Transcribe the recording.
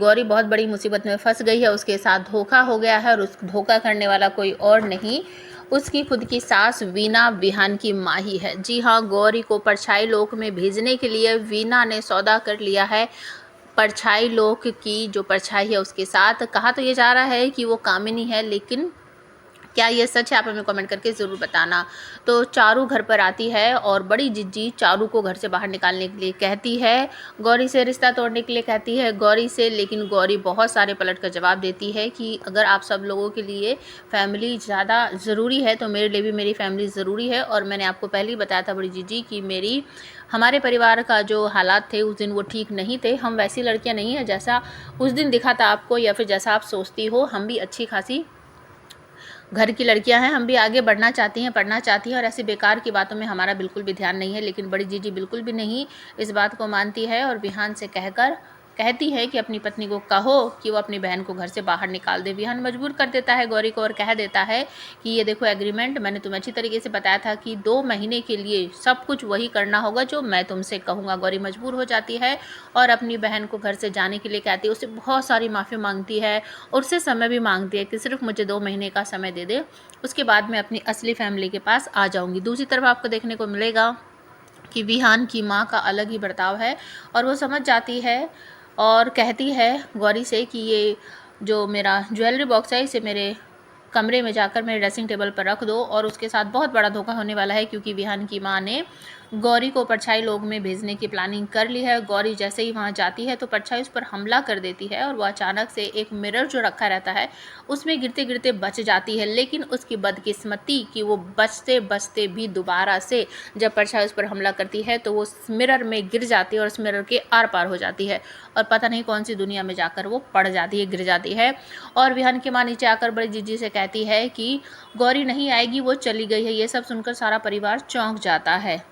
गौरी बहुत बड़ी मुसीबत में फंस गई है, उसके साथ धोखा हो गया है और उस धोखा करने वाला कोई और नहीं, उसकी खुद की सास वीना विहान की माँ ही है। जी हाँ, गौरी को परछाई लोक में भेजने के लिए वीना ने सौदा कर लिया है परछाई लोक की जो परछाई है उसके साथ। कहा तो ये जा रहा है कि वो कामिनी है, लेकिन क्या ये सच है? आप हमें कमेंट करके ज़रूर बताना। तो चारू घर पर आती है और बड़ी जिज्जी चारू को घर से बाहर निकालने के लिए कहती है, गौरी से रिश्ता तोड़ने के लिए कहती है गौरी से, लेकिन गौरी बहुत सारे पलट कर जवाब देती है कि अगर आप सब लोगों के लिए फैमिली ज़्यादा ज़रूरी है तो मेरे लिए भी मेरी फैमिली ज़रूरी है। और मैंने आपको पहले ही बताया था बड़ी जिज्जी कि हमारे परिवार का जो हालात थे उस दिन वो ठीक नहीं थे। हम वैसी लड़कियाँ नहीं हैं जैसा उस दिन दिखा था आपको या फिर जैसा आप सोचती हो। हम भी अच्छी खासी घर की लड़कियां हैं, हम भी आगे बढ़ना चाहती हैं, पढ़ना चाहती हैं और ऐसी बेकार की बातों में हमारा बिल्कुल भी ध्यान नहीं है। लेकिन बड़ी जीजी बिल्कुल भी नहीं इस बात को मानती है और विहान से कहती है कि अपनी पत्नी को कहो कि वो अपनी बहन को घर से बाहर निकाल दे। विहान मजबूर कर देता है गौरी को और कह देता है कि ये देखो एग्रीमेंट, मैंने तुम्हें अच्छी तरीके से बताया था कि 2 महीने के लिए सब कुछ वही करना होगा जो मैं तुमसे कहूँगा। गौरी मजबूर हो जाती है और अपनी बहन को घर से जाने के लिए कहती है, उससे बहुत सारी माफ़ी मांगती है और उससे समय भी मांगती है कि सिर्फ मुझे 2 महीने का समय दे दे, उसके बाद मैं अपनी असली फैमिली के पास आ जाऊँगी। दूसरी तरफ आपको देखने को मिलेगा कि विहान की माँ का अलग ही बर्ताव है और वो समझ जाती है और कहती है गौरी से कि ये जो मेरा ज्वेलरी बॉक्स है इसे मेरे कमरे में जाकर मेरे ड्रेसिंग टेबल पर रख दो। और उसके साथ बहुत बड़ा धोखा होने वाला है क्योंकि विहान की माँ ने गौरी को परछाई लोक में भेजने की प्लानिंग कर ली है। गौरी जैसे ही वहाँ जाती है तो परछाई उस पर हमला कर देती है और वो अचानक से एक मिरर जो रखा रहता है उसमें गिरते गिरते बच जाती है। लेकिन उसकी बदकिस्मती कि वो बचते बचते भी दोबारा से जब परछाई उस पर हमला करती है तो वो उस मिरर में गिर जाती है और उस मिरर के आर पार हो जाती है और पता नहीं कौन सी दुनिया में जाकर वो पड़ जाती है, गिर जाती है। और विहान की माँ नीचे आकर बड़ी जीजी से कहती है कि गौरी नहीं आएगी, वो चली गई है। ये सब सुनकर सारा परिवार चौंक जाता है।